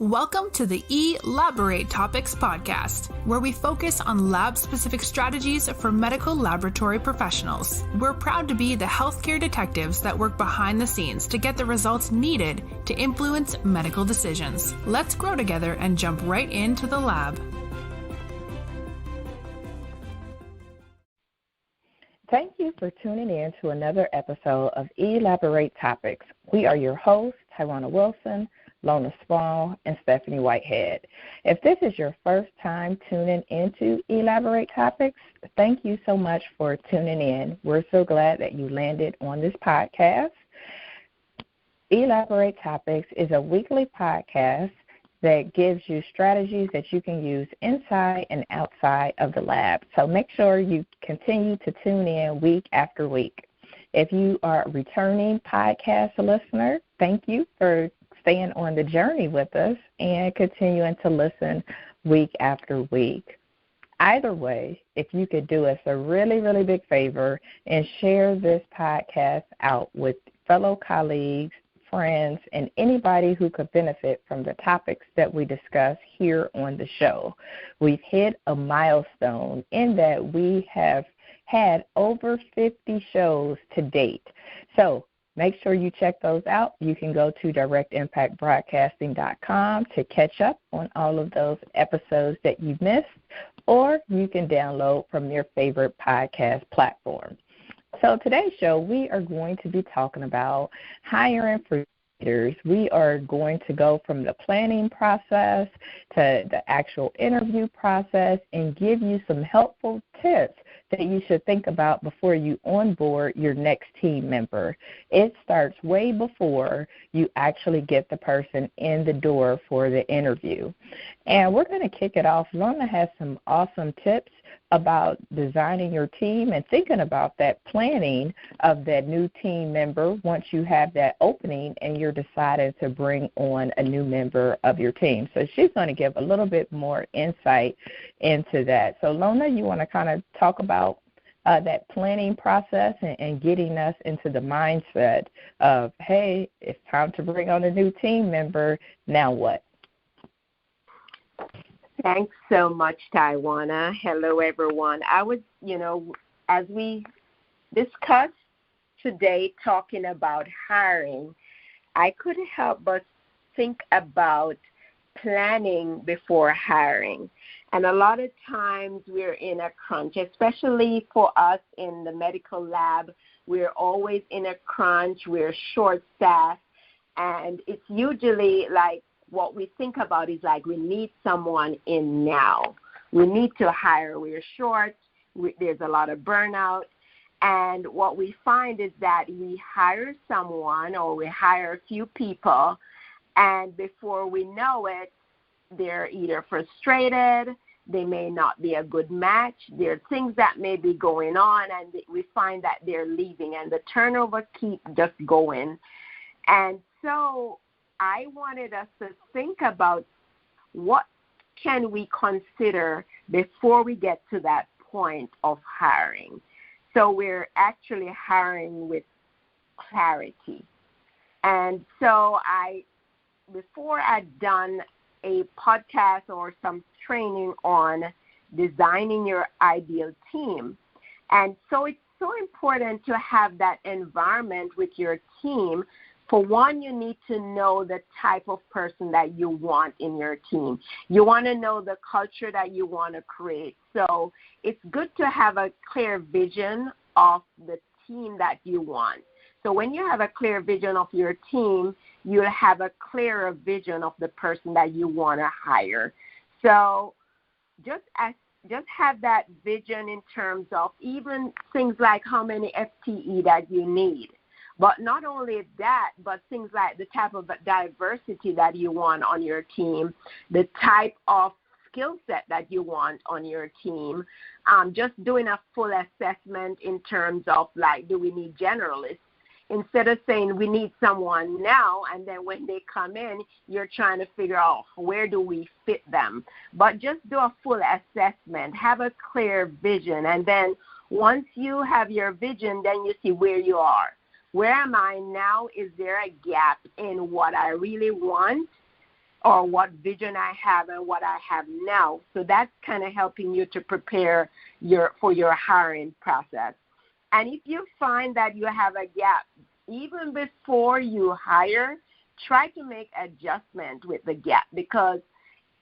Welcome to the eLABorate Topics podcast, where we focus on lab-specific strategies for medical laboratory professionals. We're proud to be the healthcare detectives that work behind the scenes to get the results needed to influence medical decisions. Let's grow together and jump right into the lab. Thank you for tuning in to another episode of eLABorate Topics. We are your hosts, Tywana Wilson, Lona Small, and Stephanie Whitehead. If this is your first time tuning into eLABorate Topics, thank you so much for tuning in. We're so glad that you landed on this podcast. eLABorate Topics is a weekly podcast that gives you strategies that you can use inside and outside of the lab. So make sure you continue to tune in week after week. If you are a returning podcast listener, thank you for staying on the journey with us and continuing to listen week after week. Either way, if you could do us a really, really big favor and share this podcast out with fellow colleagues, friends, and anybody who could benefit from the topics that we discuss here on the show. We've hit a milestone in that we have had over 50 shows to date. So make sure you check those out. You can go to directimpactbroadcasting.com to catch up on all of those episodes that you missed, or you can download from your favorite podcast platform. So today's show, we are going to be talking about hiring for leaders. We are going to go from the planning process to the actual interview process and give you some helpful tips that you should think about before you onboard your next team member. It starts way before you actually get the person in the door for the interview. And we're going to kick it off. Lona has some awesome tips about designing your team and thinking about that planning of that new team member once you have that opening and you're deciding to bring on a new member of your team. So she's going to give a little bit more insight into that. So Lona, you want to kind of talk about that planning process and getting us into the mindset of, hey, it's time to bring on a new team member, now what? Thanks so much, Tywana. Hello, everyone. As we discussed today talking about hiring, I couldn't help but think about planning before hiring. And a lot of times we're in a crunch, especially for us in the medical lab. We're always in a crunch. We're short-staffed. And it's usually like, what we think about is like we need someone in now. We need to hire. We're short. There's a lot of burnout. And what we find is that we hire someone or we hire a few people, and before we know it, they're either frustrated, they may not be a good match, there are things that may be going on, and we find that they're leaving, and the turnover keeps just going. And so I wanted us to think about what can we consider before we get to that point of hiring. So we're actually hiring with clarity. And so before I'd done a podcast or some training on designing your ideal team. And so it's so important to have that environment with your team. For one, you need to know the type of person that you want in your team. You want to know the culture that you want to create. So it's good to have a clear vision of the team that you want. So when you have a clear vision of your team, you'll have a clearer vision of the person that you want to hire. So just have that vision in terms of even things like how many FTE that you need. But not only that, but things like the type of diversity that you want on your team, the type of skill set that you want on your team, just doing a full assessment in terms of like, do we need generalists? Instead of saying we need someone now, and then when they come in, you're trying to figure out where do we fit them. But just do a full assessment, have a clear vision, and then once you have your vision, then you see where you are. Where am I now? Is there a gap in what I really want? or what vision I have and what I have now. So that's kind of helping you to prepare for your hiring process. And if you find that you have a gap, even before you hire, try to make adjustment with the gap, because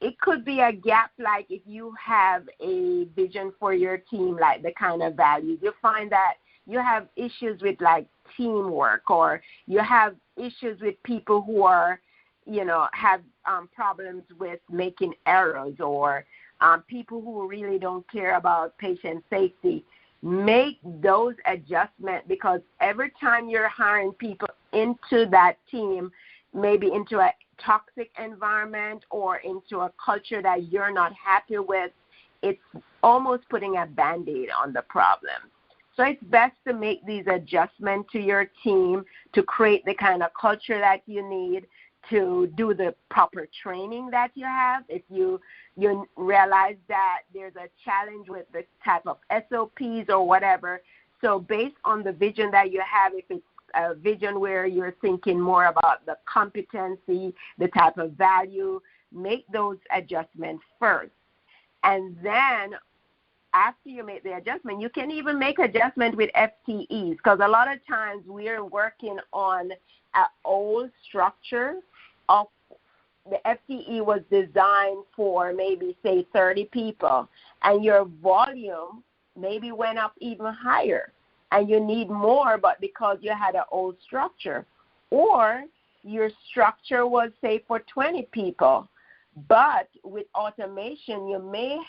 it could be a gap like if you have a vision for your team, like the kind of values. You find that you have issues with like teamwork, or you have issues with people who are, have problems with making errors, or people who really don't care about patient safety. Make those adjustments, because every time you're hiring people into that team, maybe into a toxic environment or into a culture that you're not happy with, it's almost putting a Band-Aid on the problem. So it's best to make these adjustments to your team to create the kind of culture that you need, to do the proper training that you have. If you realize that there's a challenge with the type of SOPs or whatever, so based on the vision that you have, if it's a vision where you're thinking more about the competency, the type of value, make those adjustments first. And then after you make the adjustment, you can even make adjustment with FTEs, because a lot of times we're working on an old structure of the FTE was designed for maybe, say, 30 people, and your volume maybe went up even higher, and you need more, but because you had an old structure. Or your structure was, say, for 20 people, but with automation, you may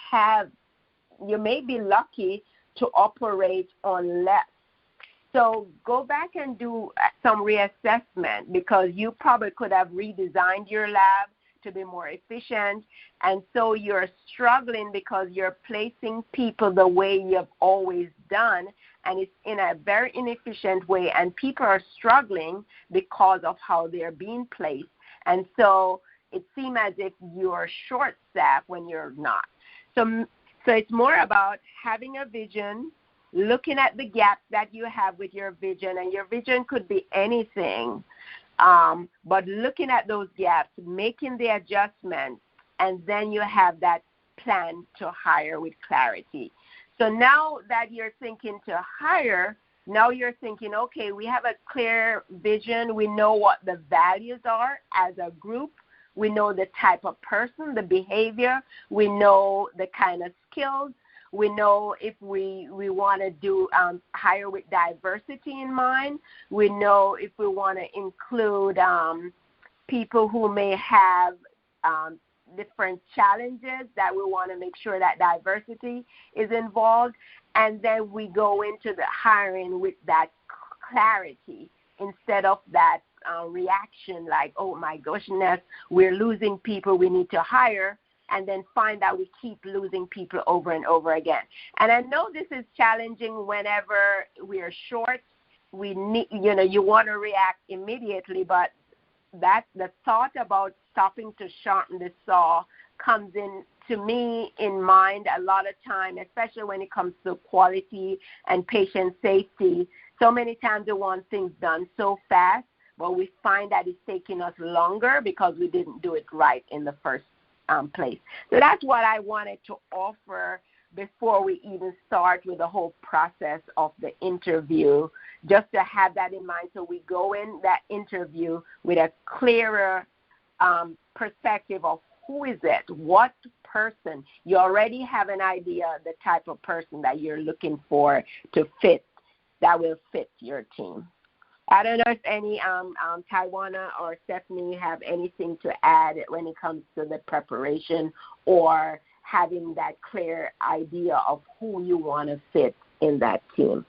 be lucky to operate on less. So go back and do some reassessment, because you probably could have redesigned your lab to be more efficient, and so you're struggling because you're placing people the way you've always done, and it's in a very inefficient way, and people are struggling because of how they're being placed. And so it seems as if you're short-staffed when you're not. So it's more about having a vision, looking at the gaps that you have with your vision, and your vision could be anything, but looking at those gaps, making the adjustments, and then you have that plan to hire with clarity. So now that you're thinking to hire, now you're thinking, okay, we have a clear vision. We know what the values are as a group. We know the type of person, the behavior. We know the kind of skills. We know if we want to do hire with diversity in mind. We know if we want to include people who may have different challenges, that we want to make sure that diversity is involved. And then we go into the hiring with that clarity instead of that reaction like, oh my goodness, we're losing people, we need to hire, and then find out we keep losing people over and over again. And I know this is challenging whenever we are short. We need, you want to react immediately, but that the thought about stopping to sharpen the saw comes in to me in mind a lot of time, especially when it comes to quality and patient safety. So many times we want things done so fast, but we find that it's taking us longer because we didn't do it right in the first place. So that's what I wanted to offer before we even start with the whole process of the interview, just to have that in mind so we go in that interview with a clearer perspective of who is it, what person. You already have an idea of the type of person that you're looking for to fit, that will fit your team. I don't know if any Taiwana or Stephanie have anything to add when it comes to the preparation or having that clear idea of who you want to fit in that team.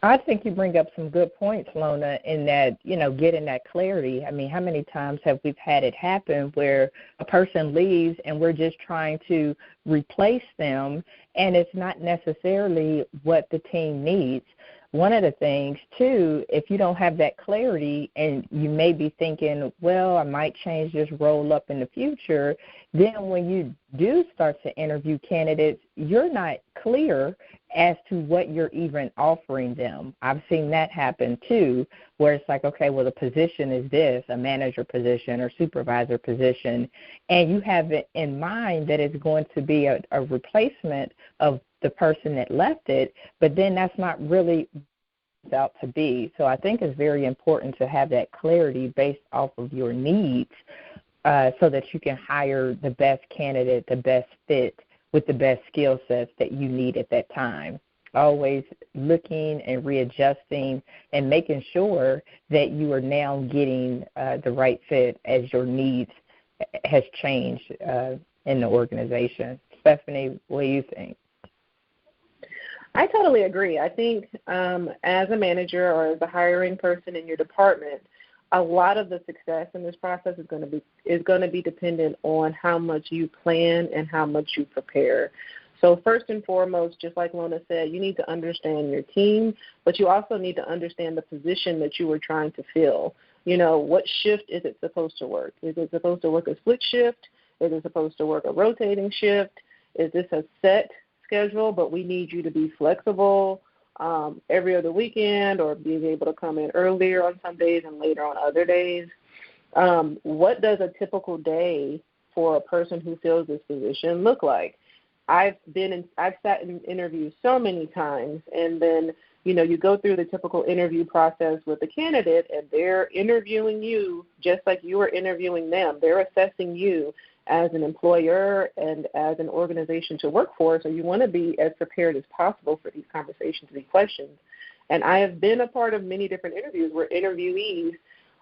I think you bring up some good points, Lona, in that, getting that clarity. I mean, how many times have we had it happen where a person leaves and we're just trying to replace them, and it's not necessarily what the team needs? One of the things, too, if you don't have that clarity and you may be thinking, well, I might change this role up in the future, then when you do start to interview candidates, you're not clear as to what you're even offering them. I've seen that happen too, where it's like, okay, well, the position is this, a manager position or supervisor position, and you have it in mind that it's going to be a replacement of the person that left it, but then that's not really out to be. So I think it's very important to have that clarity based off of your needs so that you can hire the best candidate, the best fit with the best skill sets that you need at that time. Always looking and readjusting and making sure that you are now getting the right fit as your needs has changed in the organization. Stephanie, what do you think? I totally agree. I think as a manager or as a hiring person in your department, a lot of the success in this process is going to be dependent on how much you plan and how much you prepare. So first and foremost, just like Lona said, you need to understand your team, but you also need to understand the position that you are trying to fill. You know, what shift is it supposed to work? Is it supposed to work a split shift? Is it supposed to work a rotating shift? Is this a set schedule, but we need you to be flexible every other weekend, or being able to come in earlier on some days and later on other days? What does a typical day for a person who fills this position look like? I've sat in interviews so many times, and then, you know, you go through the typical interview process with the candidate, and they're interviewing you just like you are interviewing them. They're assessing you as an employer and as an organization to work for, so you want to be as prepared as possible for these conversations, these questions. And I have been a part of many different interviews where interviewees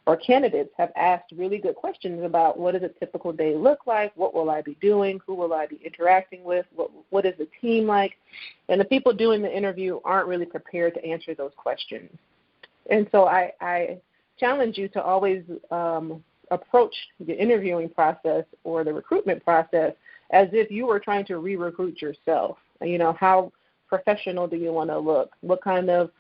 or candidates have asked really good questions about what does a typical day look like, what will I be doing, who will I be interacting with, what is the team like, and the people doing the interview aren't really prepared to answer those questions. And so I challenge you to always approach the interviewing process or the recruitment process as if you were trying to re-recruit yourself. You know, how professional do you want to look? What kind of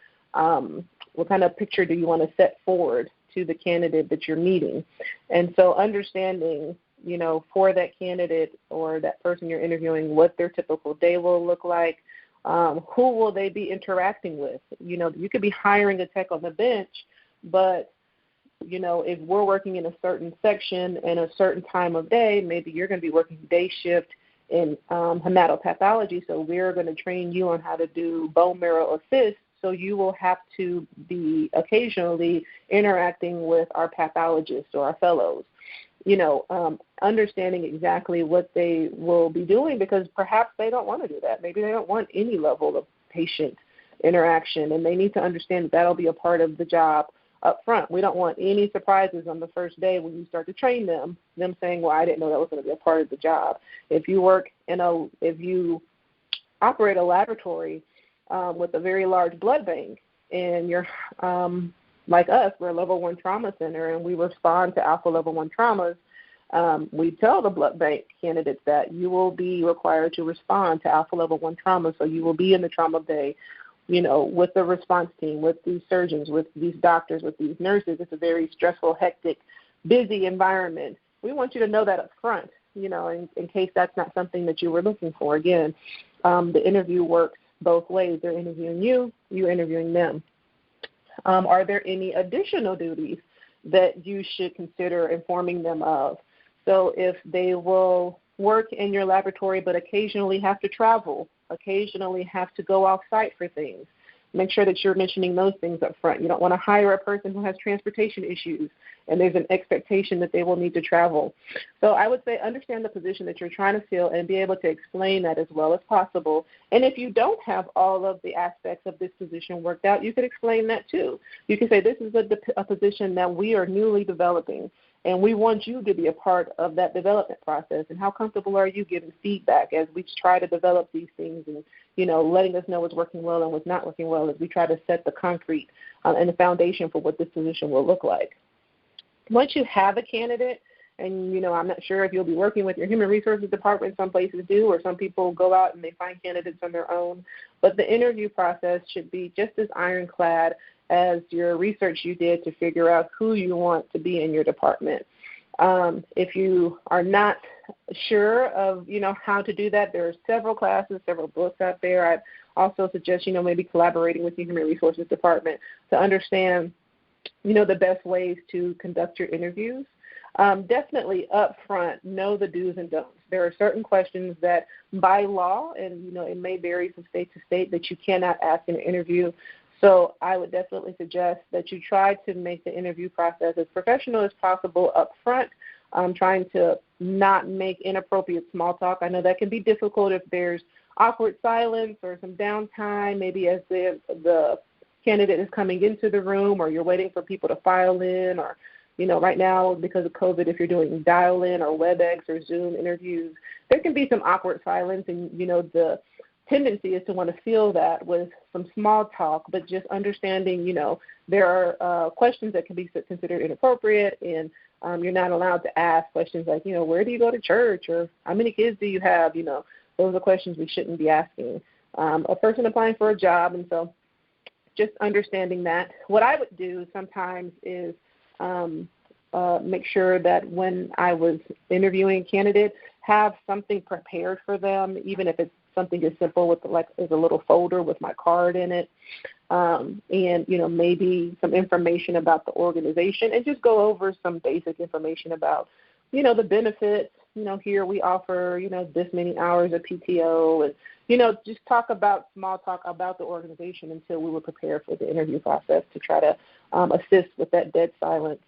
picture do you want to set forward to the candidate that you're meeting? And so understanding, you know, for that candidate or that person you're interviewing, what their typical day will look like, who will they be interacting with? You know, you could be hiring a tech on the bench, but you know, if we're working in a certain section and a certain time of day, maybe you're going to be working day shift in hematopathology, so we're going to train you on how to do bone marrow assist, so you will have to be occasionally interacting with our pathologists or our fellows. You know, understanding exactly what they will be doing, because perhaps they don't want to do that. Maybe they don't want any level of patient interaction, and they need to understand that that'll be a part of the job up front. We don't want any surprises on the first day when you start to train them saying, well, I didn't know that was going to be a part of the job. If you operate a laboratory with a very large blood bank, and you're like us, we're a level 1 trauma center, and we respond to alpha level 1 traumas, we tell the blood bank candidates that you will be required to respond to alpha level 1 trauma, so you will be in the trauma bay, you know, with the response team, with these surgeons, with these doctors, with these nurses. It's a very stressful, hectic, busy environment. We want you to know that up front, you know, in case that's not something that you were looking for. Again, the interview works both ways. They're interviewing you, you're interviewing them. Are there any additional duties that you should consider informing them of? So if they will work in your laboratory but occasionally have to travel, occasionally have to go off-site for things, make sure that you're mentioning those things up front. You don't want to hire a person who has transportation issues and there's an expectation that they will need to travel. So I would say understand the position that you're trying to fill and be able to explain that as well as possible. And if you don't have all of the aspects of this position worked out, you could explain that too. You can say this is a position that we are newly developing, and we want you to be a part of that development process. And how comfortable are you giving feedback as we try to develop these things and, you know, letting us know what's working well and what's not working well as we try to set the concrete and the foundation for what this position will look like. Once you have a candidate, and, you know, I'm not sure if you'll be working with your human resources department. Some places do, or some people go out and they find candidates on their own. But the interview process should be just as ironclad as your research you did to figure out who you want to be in your department. If you are not sure of, you know, how to do that, there are several classes, several books out there. I'd also suggest, maybe collaborating with your human resources department to understand, the best ways to conduct your interviews. Definitely up front, know the do's and don'ts. There are certain questions that by law, and, it may vary from state to state, that you cannot ask in an interview. So I would definitely suggest that you try to make the interview process as professional as possible up front, trying to not make inappropriate small talk. I know that can be difficult if there's awkward silence or some downtime, maybe as the candidate is coming into the room, or you're waiting for people to file in, or, right now because of COVID, if you're doing dial-in or WebEx or Zoom interviews, there can be some awkward silence, and, the tendency is to want to fill that with some small talk, but just understanding, there are questions that can be considered inappropriate, and you're not allowed to ask questions like, where do you go to church, or how many kids do you have? Those are questions we shouldn't be asking a person applying for a job. And so just understanding that. What I would do sometimes is make sure that when I was interviewing a candidate, have something prepared for them, even if it's something as simple with as a little folder with my card in it, and maybe some information about the organization, and just go over some basic information about the benefits. Here we offer this many hours of PTO, and just small talk about the organization until we were prepared for the interview process to try to assist with that dead silence.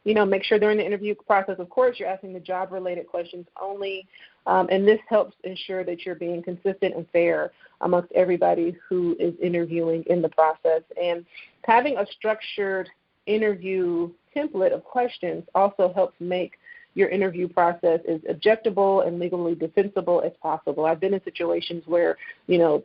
Make sure during the interview process, of course, you're asking the job-related questions only, and this helps ensure that you're being consistent and fair amongst everybody who is interviewing in the process. And having a structured interview template of questions also helps make your interview process as objectable and legally defensible as possible. I've been in situations where,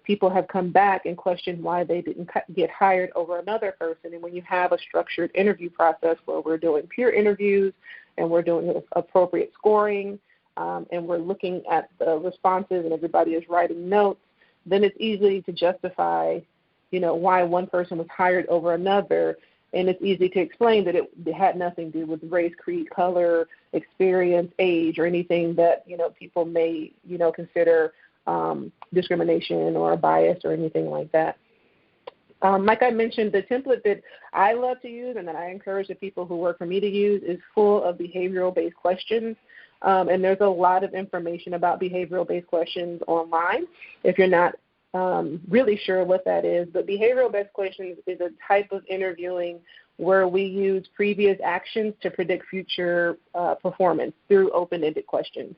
people have come back and questioned why they didn't get hired over another person. And when you have a structured interview process where we're doing peer interviews and we're doing appropriate scoring, and we're looking at the responses and everybody is writing notes, then it's easy to justify, why one person was hired over another. And it's easy to explain that it had nothing to do with race, creed, color, experience, age, or anything that, people may, consider discrimination or bias or anything like that. Like I mentioned, the template that I love to use and that I encourage the people who work for me to use is full of behavioral-based questions. And there's a lot of information about behavioral-based questions online if you're not really sure what that is. But behavioral-based questions is a type of interviewing where we use previous actions to predict future performance through open-ended questions.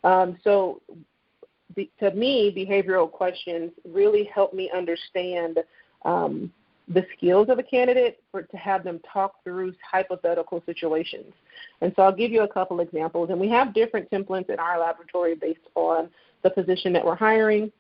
To me, behavioral questions really help me understand the skills of a candidate to have them talk through hypothetical situations. And so I'll give you a couple examples. And we have different templates in our laboratory based on the position that we're hiring.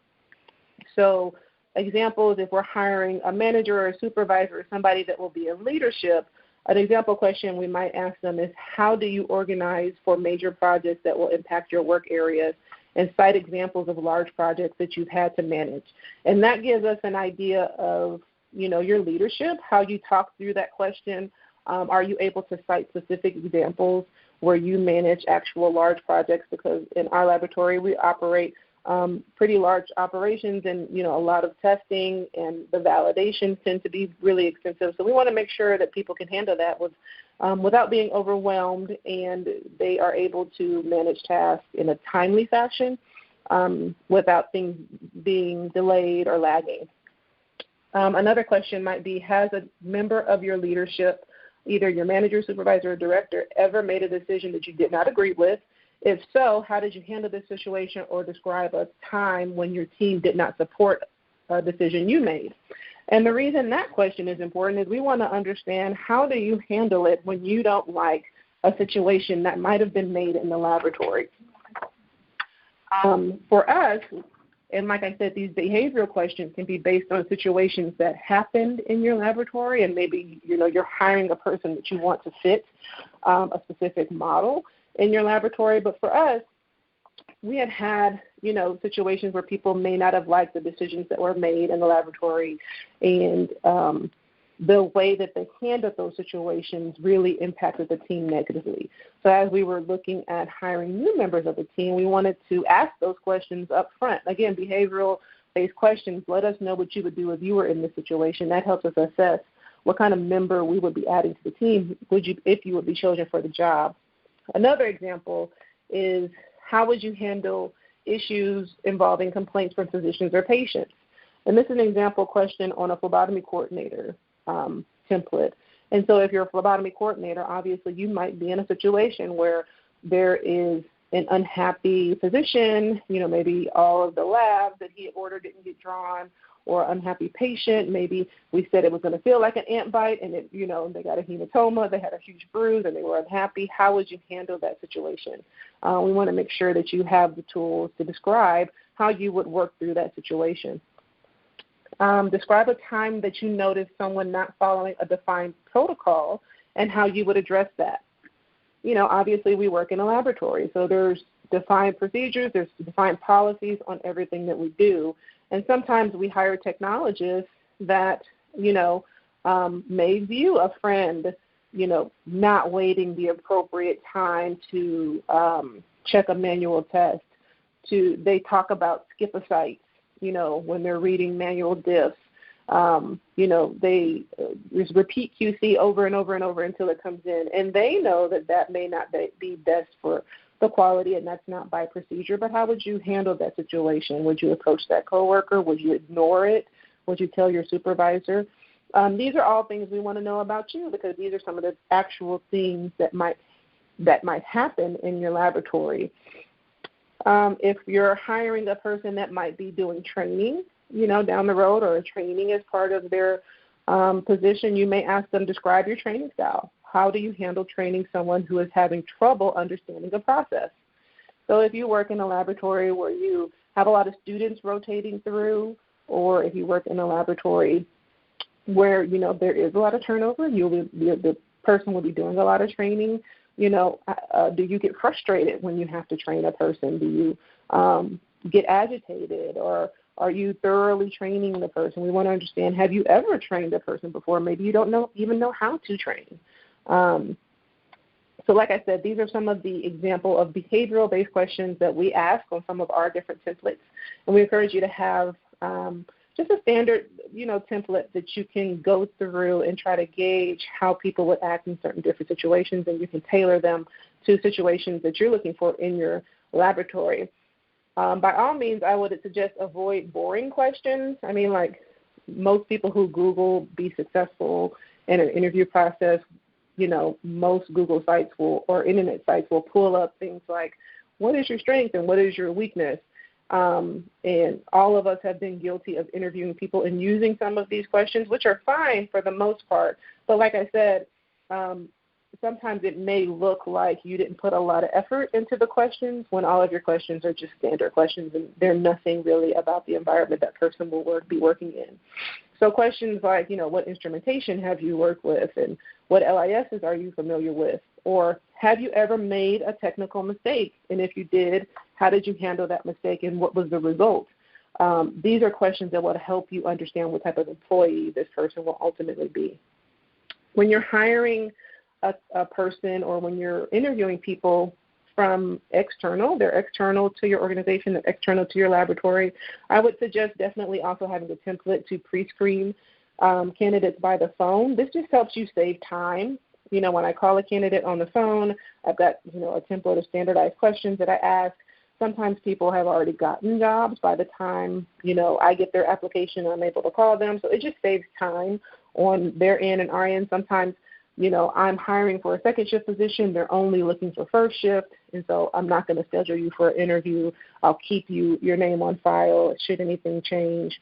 So examples, if we're hiring a manager or a supervisor or somebody that will be in leadership, an example question we might ask them is, how do you organize for major projects that will impact your work areas, and cite examples of large projects that you've had to manage. And that gives us an idea of, your leadership, how you talk through that question. Are you able to cite specific examples where you manage actual large projects? Because in our laboratory, we operate pretty large operations, and a lot of testing and the validations tend to be really extensive. So we want to make sure that people can handle that without being overwhelmed, and they are able to manage tasks in a timely fashion without things being delayed or lagging. Another question might be, has a member of your leadership, either your manager, supervisor, or director, ever made a decision that you did not agree with? If so, how did you handle this situation, or describe a time when your team did not support a decision you made? And the reason that question is important is we want to understand, how do you handle it when you don't like a situation that might have been made in the laboratory? For us, and like I said, these behavioral questions can be based on situations that happened in your laboratory, and maybe you're hiring a person that you want to fit a specific model in your laboratory. But for us, we had situations where people may not have liked the decisions that were made in the laboratory, and the way that they handled those situations really impacted the team negatively. So as we were looking at hiring new members of the team, we wanted to ask those questions up front. Again, behavioral competency-based questions. Let us know what you would do if you were in this situation. That helps us assess what kind of member we would be adding to the team if you would be chosen for the job. Another example is, how would you handle issues involving complaints from physicians or patients? And this is an example question on a phlebotomy coordinator template. And so if you're a phlebotomy coordinator, obviously you might be in a situation where there is an unhappy physician, maybe all of the labs that he ordered didn't get drawn, or unhappy patient. Maybe we said it was going to feel like an ant bite, and they got a hematoma, they had a huge bruise, and they were unhappy. How would you handle that situation? We want to make sure that you have the tools to describe how you would work through that situation. Describe a time that you noticed someone not following a defined protocol and how you would address that. Obviously we work in a laboratory, so there's defined procedures, there's defined policies on everything that we do. And sometimes we hire technologists that, may view a friend, not waiting the appropriate time to check a manual test. They talk about skip-a-sites, when they're reading manual diffs. They repeat QC over and over and over until it comes in. And they know that may not be best for the quality, and that's not by procedure. But how would you handle that situation? Would you approach that coworker? Would you ignore it? Would you tell your supervisor? These are all things we want to know about you, because these are some of the actual things that might happen in your laboratory. If you're hiring a person that might be doing training, down the road, or training as part of their position, you may ask them, describe your training style. How do you handle training someone who is having trouble understanding the process? So if you work in a laboratory where you have a lot of students rotating through, or if you work in a laboratory where, there is a lot of turnover, the person will be doing a lot of training, do you get frustrated when you have to train a person? Do you get agitated, or are you thoroughly training the person? We want to understand, have you ever trained a person before? Maybe you don't even know how to train. So like I said, these are some of the example of behavioral-based questions that we ask on some of our different templates. And we encourage you to have just a standard, template that you can go through and try to gauge how people would act in certain different situations, and you can tailor them to situations that you're looking for in your laboratory. By all means, I would suggest avoid boring questions. I mean, like most people who Google be successful in an interview process, most Google sites or internet sites will pull up things like, what is your strength and what is your weakness? And all of us have been guilty of interviewing people and using some of these questions, which are fine for the most part. But like I said, sometimes it may look like you didn't put a lot of effort into the questions when all of your questions are just standard questions and they're nothing really about the environment that person will be working in. So questions like, what instrumentation have you worked with, and what LISs are you familiar with? Or have you ever made a technical mistake? And if you did, how did you handle that mistake and what was the result? These are questions that will help you understand what type of employee this person will ultimately be. When you're hiring a person, or when you're interviewing people from external, they're external to your organization, they're external to your laboratory, I would suggest definitely also having a template to pre-screen candidates by the phone. This just helps you save time. When I call a candidate on the phone, I've got, a template of standardized questions that I ask. Sometimes people have already gotten jobs by the time, I get their application and I'm able to call them. So it just saves time on their end and our end. Sometimes, I'm hiring for a second shift position. They're only looking for first shift. And so I'm not going to schedule you for an interview. I'll keep your name on file should anything change.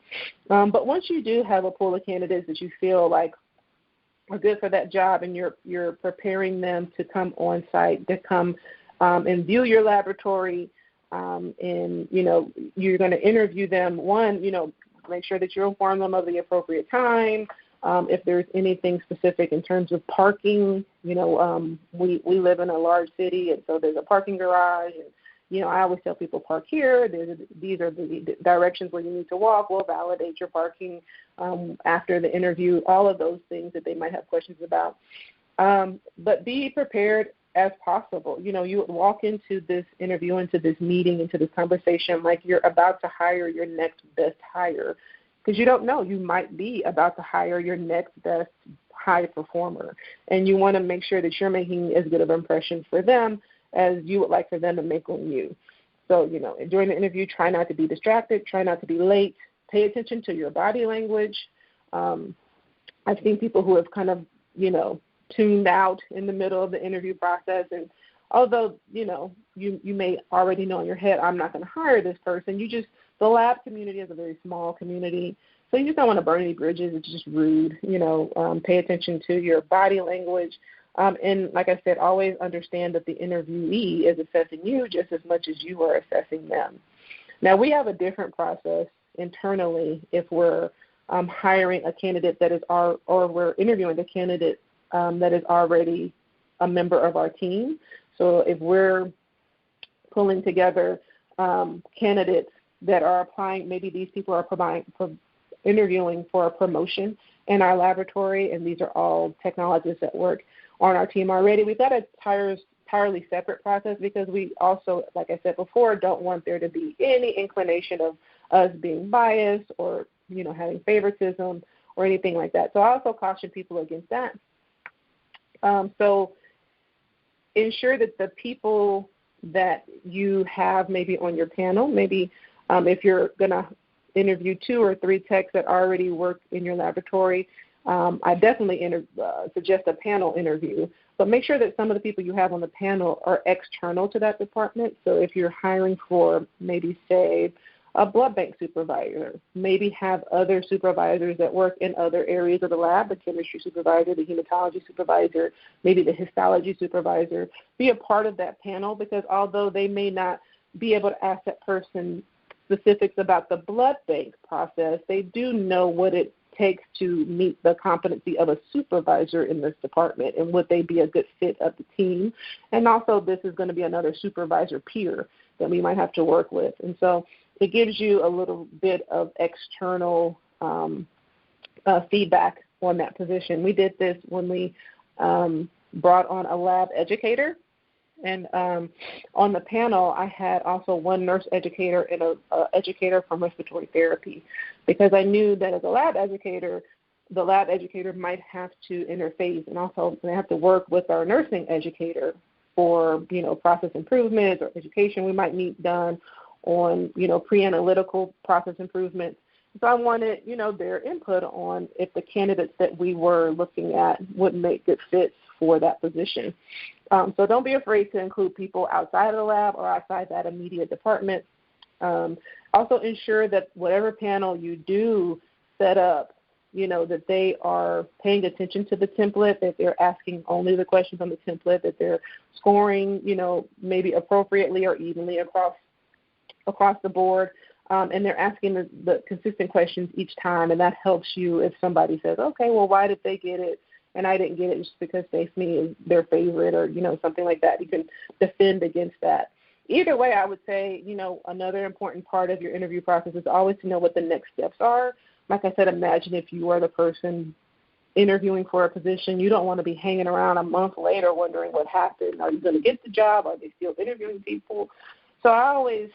But once you do have a pool of candidates that you feel like are good for that job, and you're preparing them to come on site, to come and view your laboratory, and you're going to interview them. One, make sure that you inform them of the appropriate time. If there's anything specific in terms of parking, we live in a large city, and so there's a parking garage. And, I always tell people, park here. These are the directions where you need to walk. We'll validate your parking after the interview, all of those things that they might have questions about. But be prepared as possible. You walk into this interview, into this meeting, into this conversation like you're about to hire your next best hire, because you don't know. You might be about to hire your next best high performer, and you want to make sure that you're making as good of an impression for them as you would like for them to make on you. So, during the interview, try not to be distracted, try not to be late, pay attention to your body language. I've seen people who have kind of, tuned out in the middle of the interview process, and although, you may already know in your head, I'm not going to hire this person, the lab community is a very small community, so you just don't want to burn any bridges. It's just rude. Pay attention to your body language. And like I said, always understand that the interviewee is assessing you just as much as you are assessing them. Now, we have a different process internally if we're hiring a candidate that is or we're interviewing a candidate that is already a member of our team. So if we're pulling together candidates that are applying, maybe these people are interviewing for a promotion in our laboratory, and these are all technologists that work on our team already. We've got a entirely separate process because we also, like I said before, don't want there to be any inclination of us being biased or, having favoritism or anything like that. So I also caution people against that. So ensure that the people that you have maybe on your panel, maybe if you're going to interview 2 or 3 techs that already work in your laboratory, I definitely suggest a panel interview, but make sure that some of the people you have on the panel are external to that department. So if you're hiring for maybe, say, a blood bank supervisor, maybe have other supervisors that work in other areas of the lab, the chemistry supervisor, the hematology supervisor, maybe the histology supervisor, be a part of that panel, because although they may not be able to ask that person specifics about the blood bank process, they do know what it takes to meet the competency of a supervisor in this department, and would they be a good fit of the team. And also, this is going to be another supervisor peer that we might have to work with. And so it gives you a little bit of external feedback on that position. We did this when we brought on a lab educator. And on the panel, I had also one nurse educator and an educator from respiratory therapy, because I knew that as a lab educator, the lab educator might have to interface, and also they have to work with our nursing educator for, process improvements or education we might need done on, pre-analytical process improvements. So I wanted, their input on if the candidates that we were looking at would make good fits for that position. So don't be afraid to include people outside of the lab or outside that immediate department. Also ensure that whatever panel you do set up, that they are paying attention to the template, that they're asking only the questions on the template, that they're scoring, maybe appropriately or evenly across the board, and they're asking the consistent questions each time, and that helps you if somebody says, okay, well, why did they get it and I didn't get it just because Face Me is their favorite, or, something like that. You can defend against that. Either way, I would say, another important part of your interview process is always to know what the next steps are. Like I said, imagine if you are the person interviewing for a position. You don't want to be hanging around a month later wondering what happened. Are you going to get the job? Are they still interviewing people? So I always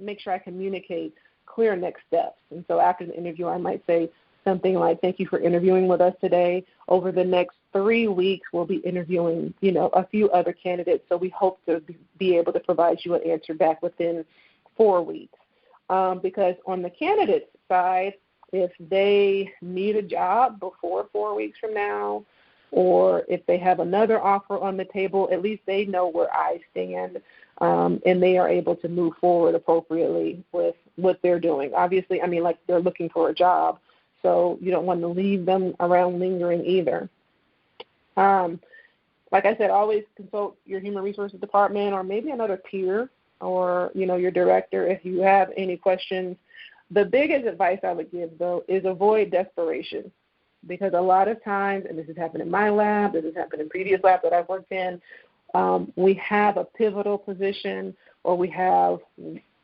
make sure I communicate clear next steps. And so after the interview, I might say something like, thank you for interviewing with us today. Over the next 3 weeks, we'll be interviewing, a few other candidates. So we hope to be able to provide you an answer back within 4 weeks. Because on the candidate side, if they need a job before 4 weeks from now, or if they have another offer on the table, at least they know where I stand, and they are able to move forward appropriately with what they're doing. Obviously, like they're looking for a job, so you don't want to leave them around lingering either. Like I said, always consult your human resources department or maybe another peer or, your director if you have any questions. The biggest advice I would give, though, is avoid desperation, because a lot of times, and this has happened in my lab, this has happened in previous labs that I've worked in, we have a pivotal position or we have,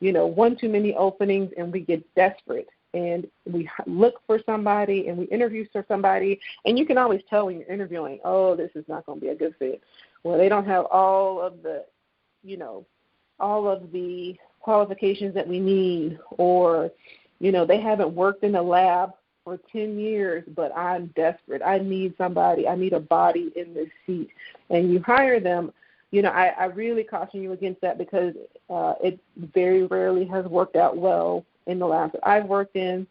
one too many openings, and we get desperate and we look for somebody and we interview for somebody, and you can always tell when you're interviewing, oh, this is not going to be a good fit. Well, they don't have all of the qualifications that we need, or, they haven't worked in a lab for 10 years, but I'm desperate. I need somebody. I need a body in this seat. And you hire them. I really caution you against that, because it very rarely has worked out well in the labs that I've worked in.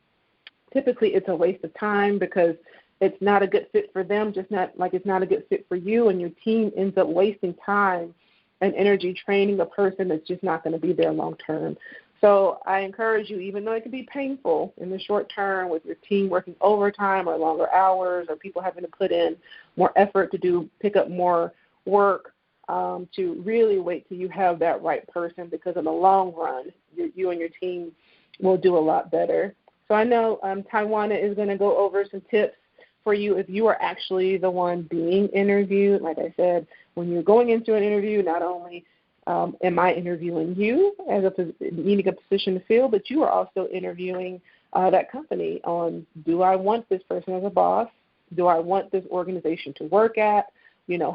Typically, it's a waste of time because it's not a good fit for them, just not like it's not a good fit for you, and your team ends up wasting time and energy training a person that's just not going to be there long term. So I encourage you, even though it can be painful in the short term with your team working overtime or longer hours, or people having to put in more effort to pick up more work, to really wait till you have that right person, because in the long run, you and your team will do a lot better. So I know Tawana is going to go over some tips for you if you are actually the one being interviewed. Like I said, when you're going into an interview, not only am I interviewing you as needing a position to fill, but you are also interviewing that company on, do I want this person as a boss? Do I want this organization to work at?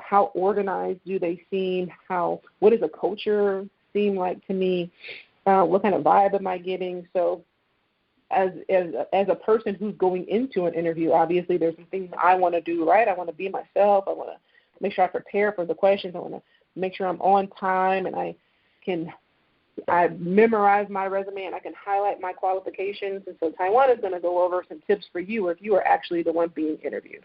How organized do they seem? What does a culture seem like to me? What kind of vibe am I getting? So as a person who's going into an interview, obviously there's some things I want to do right. I want to be myself. I want to make sure I prepare for the questions. I want to make sure I'm on time, and I memorize my resume, and I can highlight my qualifications. And so Tawana is going to go over some tips for you if you are actually the one being interviewed.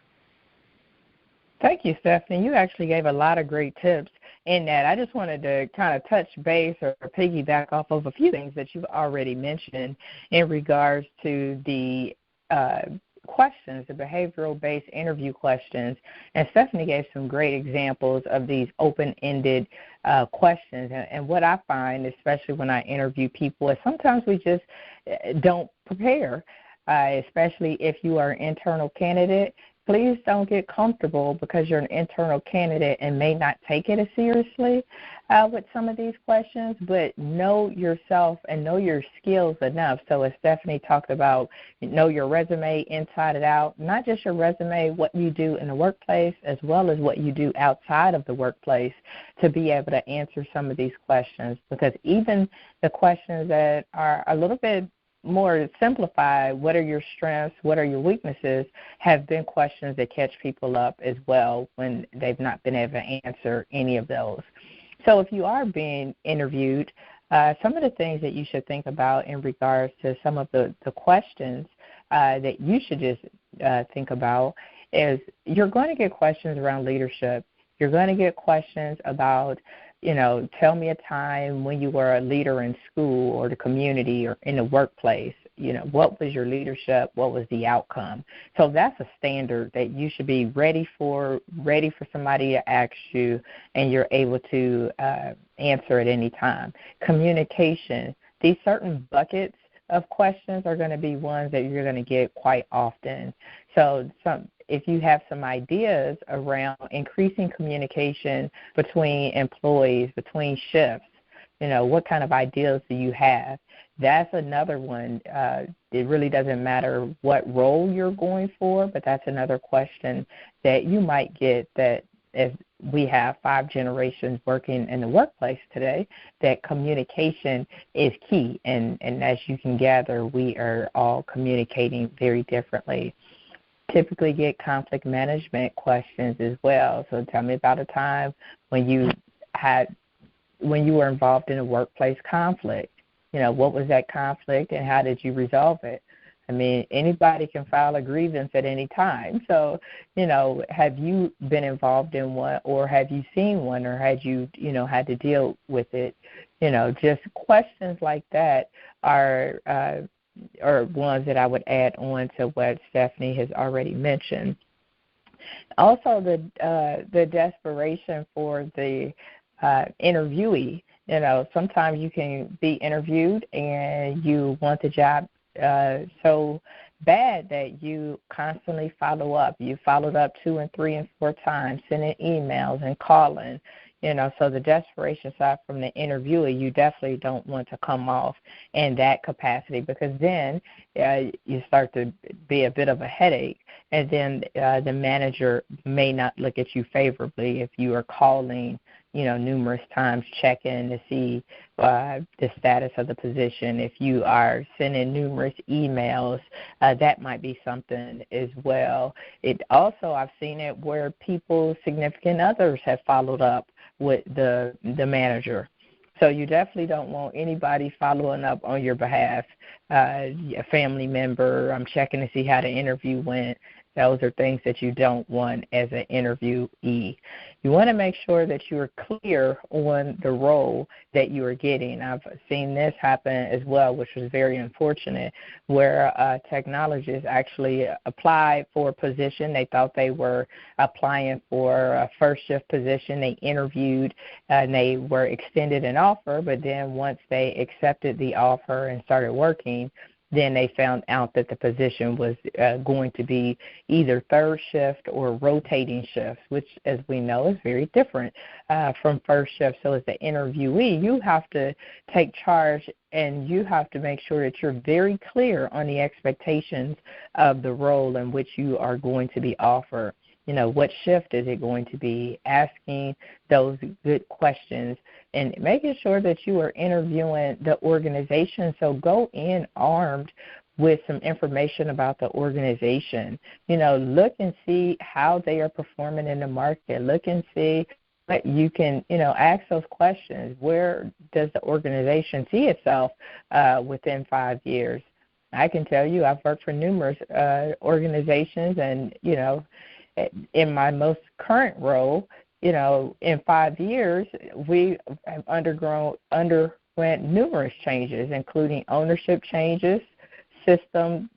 Thank you, Stephanie. You actually gave a lot of great tips in that. I just wanted to kind of touch base or piggyback off of a few things that you've already mentioned in regards to the questions, the behavioral-based interview questions. And Stephanie gave some great examples of these open-ended questions. And what I find, especially when I interview people, is sometimes we just don't prepare, especially if you are an internal candidate. Please don't get comfortable because you're an internal candidate and may not take it as seriously with some of these questions, but know yourself and know your skills enough. So as Stephanie talked about, know your resume inside and out, not just your resume, what you do in the workplace, as well as what you do outside of the workplace, to be able to answer some of these questions. Because even the questions that are a little bit more simplified, what are your strengths, what are your weaknesses, have been questions that catch people up as well when they've not been able to answer any of those. So if you are being interviewed, some of the things that you should think about in regards to some of the questions that you should just think about is you're going to get questions around leadership. You're going to get questions about, tell me a time when you were a leader in school or the community or in the workplace. What was your leadership? What was the outcome? So that's a standard that you should be ready for somebody to ask you, and you're able to answer at any time. Communication. These certain buckets of questions are going to be ones that you're going to get quite often. So if you have some ideas around increasing communication between employees, between shifts, what kind of ideas do you have? That's another one. It really doesn't matter what role you're going for, but that's another question that you might get, that if we have 5 generations working in the workplace today, that communication is key. And as you can gather, we are all communicating very differently. Typically get conflict management questions as well. So tell me about a time when you were involved in a workplace conflict. What was that conflict and how did you resolve it? I mean, anybody can file a grievance at any time. So, have you been involved in one, or have you seen one, or had you, had to deal with it? Just questions like that are ones that I would add on to what Stephanie has already mentioned. Also, the desperation for the interviewee. Sometimes you can be interviewed and you want the job so bad that you constantly follow up. You followed up 2 and 3 and 4 times, sending emails and calling. So the desperation side from the interviewee, you definitely don't want to come off in that capacity, because then you start to be a bit of a headache, and then the manager may not look at you favorably if you are calling numerous times, checking to see the status of the position. If you are sending numerous emails, that might be something as well. It also, I've seen it where people's significant others have followed up with the manager. So you definitely don't want anybody following up on your behalf. A family member, I'm checking to see how the interview went. Those are things that you don't want as an interviewee. You want to make sure that you are clear on the role that you are getting. I've seen this happen as well, which was very unfortunate, where technologists actually applied for a position. They thought they were applying for a first shift position. They interviewed and they were extended an offer, but then once they accepted the offer and started working, then they found out that the position was going to be either third shift or rotating shifts, which, as we know, is very different from first shift. So as the interviewee, you have to take charge, and you have to make sure that you're very clear on the expectations of the role in which you are going to be offered. What shift is it going to be? Asking those good questions and making sure that you are interviewing the organization. So go in armed with some information about the organization. Look and see how they are performing in the market. Look and see what you can, ask those questions. Where does the organization see itself within 5 years? I can tell you I've worked for numerous organizations, and, in my most current role, in 5 years, we have underwent numerous changes, including ownership changes, system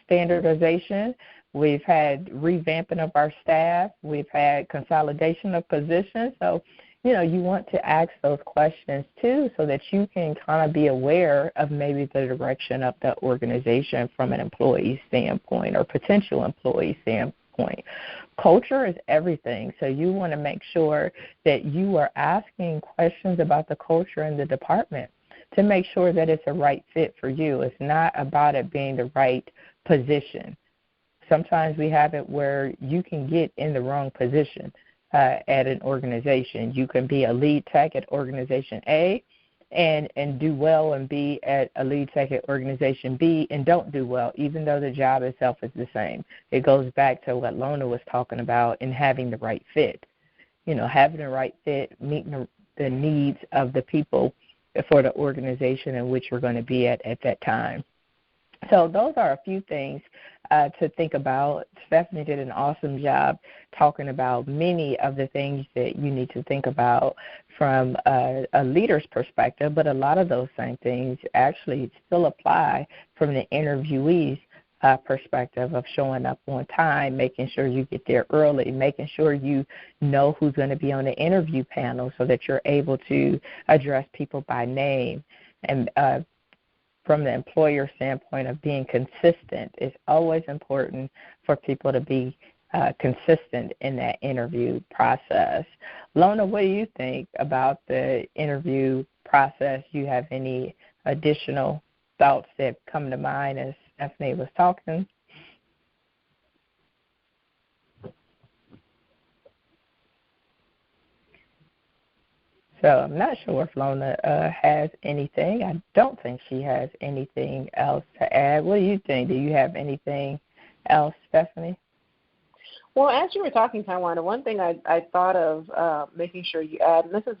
standardization. We've had revamping of our staff. We've had consolidation of positions. So, you want to ask those questions, too, so that you can kind of be aware of maybe the direction of the organization from an employee standpoint or potential employee standpoint. Culture is everything, so you want to make sure that you are asking questions about the culture in the department to make sure that it's a right fit for you. It's not about it being the right position. Sometimes we have it where you can get in the wrong position at an organization. You can be a lead tech at organization A and do well and be at a lead tech at organization B and don't do well, even though the job itself is the same. It goes back to what Lona was talking about in having the right fit. Having the right fit, meeting the needs of the people for the organization in which we're going to be at that time. So those are a few things to think about. Stephanie did an awesome job talking about many of the things that you need to think about from a leader's perspective, but a lot of those same things actually still apply from the interviewee's perspective of showing up on time, making sure you get there early, making sure you know who's going to be on the interview panel so that you're able to address people by name. And from the employer standpoint of being consistent, it's always important for people to be consistent in that interview process. Lona, what do you think about the interview process? Do you have any additional thoughts that come to mind as Stephanie was talking? So I'm not sure if Lona has anything. I don't think she has anything else to add. What do you think? Do you have anything else, Stephanie? Well, as you were talking, Tawana, one thing I thought of making sure you add, and this is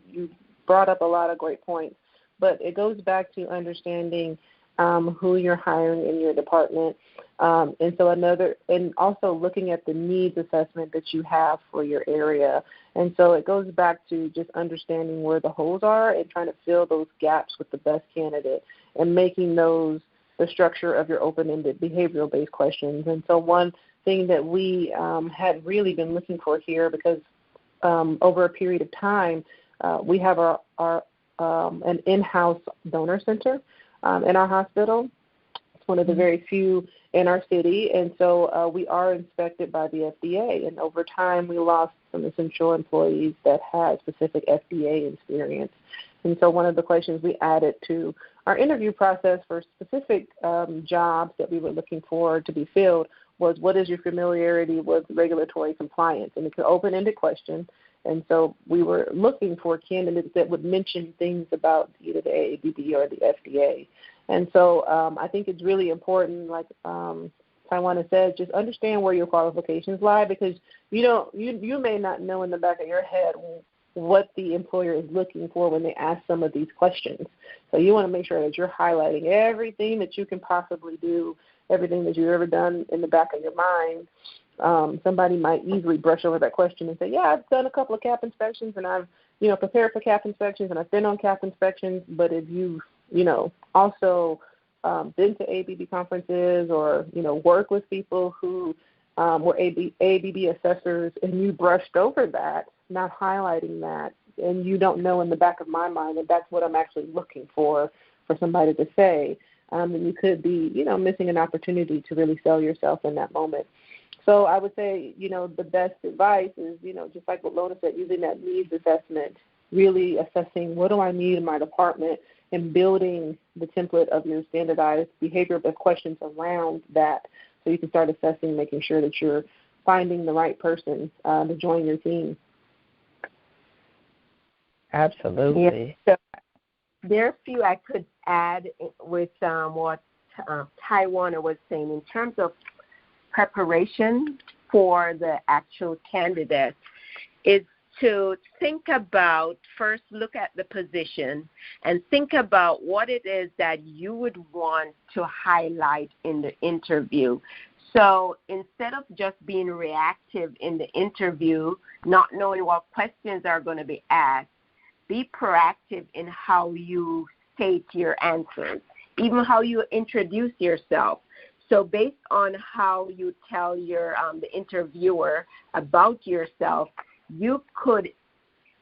you brought up a lot of great points, but it goes back to understanding who you're hiring in your department, and also looking at the needs assessment that you have for your area. And so it goes back to just understanding where the holes are and trying to fill those gaps with the best candidate and making those the structure of your open-ended behavioral-based questions. And so one thing that we had really been looking for here, because over a period of time, we have an in-house donor center in our hospital. It's one of the very few in our city, and so we are inspected by the FDA. And over time, we lost some essential employees that had specific FDA experience. And so one of the questions we added to our interview process for specific jobs that we were looking for to be filled was, what is your familiarity with regulatory compliance? And it's an open-ended question. And so we were looking for candidates that would mention things about either the AABB or the FDA. And so I think it's really important, like Tawana said, just understand where your qualifications lie, because you may not know in the back of your head what the employer is looking for when they ask some of these questions. So you want to make sure that you're highlighting everything that you can possibly do, everything that you've ever done in the back of your mind. Somebody might easily brush over that question and say, yeah, I've done a couple of CAP inspections, and I've prepared for CAP inspections, and I've been on CAP inspections. But if you've also been to ABB conferences or work with people who were ABB assessors, and you brushed over that, not highlighting that, and you don't know in the back of my mind that that's what I'm actually looking for somebody to say, then you could be missing an opportunity to really sell yourself in that moment. So I would say, the best advice is, just like what Lona said, using that needs assessment, really assessing what do I need in my department, and building the template of your standardized behavioral questions around that, so you can start assessing, making sure that you're finding the right person to join your team. Absolutely. Yeah. So there are a few I could add with what Tawana was saying in terms of preparation for the actual candidate, is to think about, first look at the position and think about what it is that you would want to highlight in the interview. So instead of just being reactive in the interview, not knowing what questions are going to be asked, be proactive in how you state your answers, even how you introduce yourself. So based on how you tell your the interviewer about yourself, you could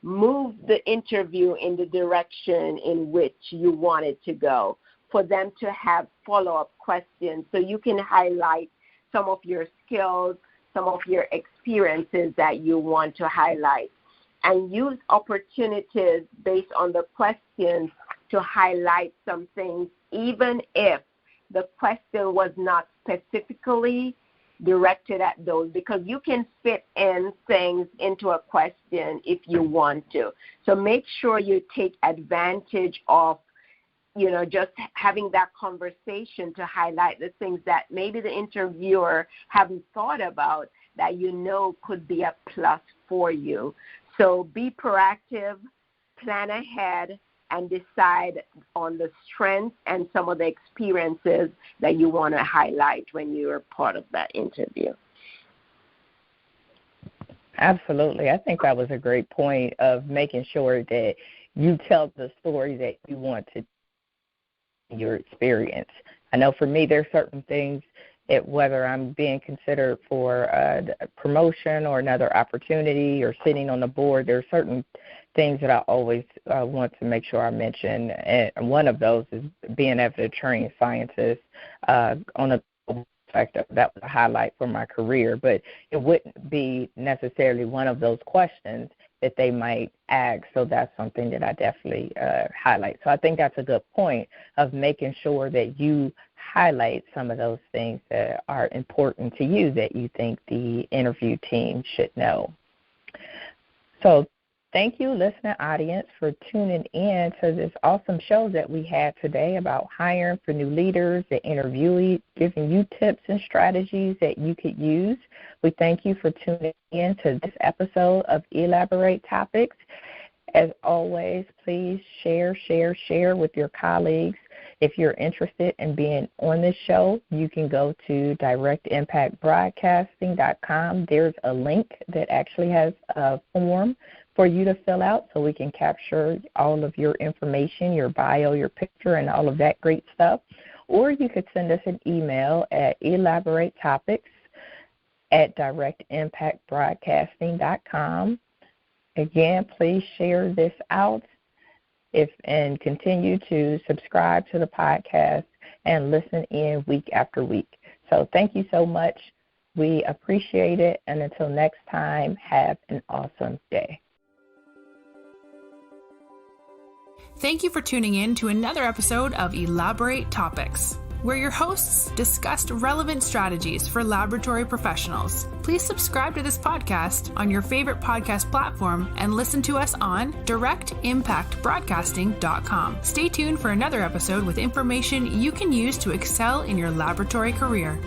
move the interview in the direction in which you want it to go, for them to have follow-up questions. So you can highlight some of your skills, some of your experiences that you want to highlight, and use opportunities based on the questions to highlight some things, even if the question was not specifically directed at those, because you can fit in things into a question if you want to. So make sure you take advantage of, just having that conversation to highlight the things that maybe the interviewer haven't thought about that could be a plus for you. So be proactive, plan ahead, and decide on the strengths and some of the experiences that you want to highlight when you're part of that interview. Absolutely. I think that was a great point of making sure that you tell the story that you want to, your experience. I know for me, there's certain things that whether I'm being considered for a promotion or another opportunity or sitting on the board, there are certain things that I always want to make sure I mention. And one of those is being able to train scientists on a perspective. That was a highlight for my career, but it wouldn't be necessarily one of those questions that they might ask. So that's something that I definitely highlight. So I think that's a good point of making sure that you highlight some of those things that are important to you that you think the interview team should know. So thank you, listening audience, for tuning in to this awesome show that we had today about hiring for new leaders, the interviewee, giving you tips and strategies that you could use. We thank you for tuning in to this episode of eLABorate Topics. As always, please share with your colleagues. If you're interested in being on this show, you can go to directimpactbroadcasting.com. There's a link that actually has a form for you to fill out so we can capture all of your information, your bio, your picture, and all of that great stuff. Or you could send us an email at elaboratetopics@directimpactbroadcasting.com. Again, please share this out and continue to subscribe to the podcast and listen in week after week. So thank you so much We appreciate it, and until next time, have an awesome day. Thank you for tuning in to another episode of eLABorate Topics, where your hosts discussed relevant strategies for laboratory professionals. Please subscribe to this podcast on your favorite podcast platform and listen to us on directimpactbroadcasting.com. Stay tuned for another episode with information you can use to excel in your laboratory career.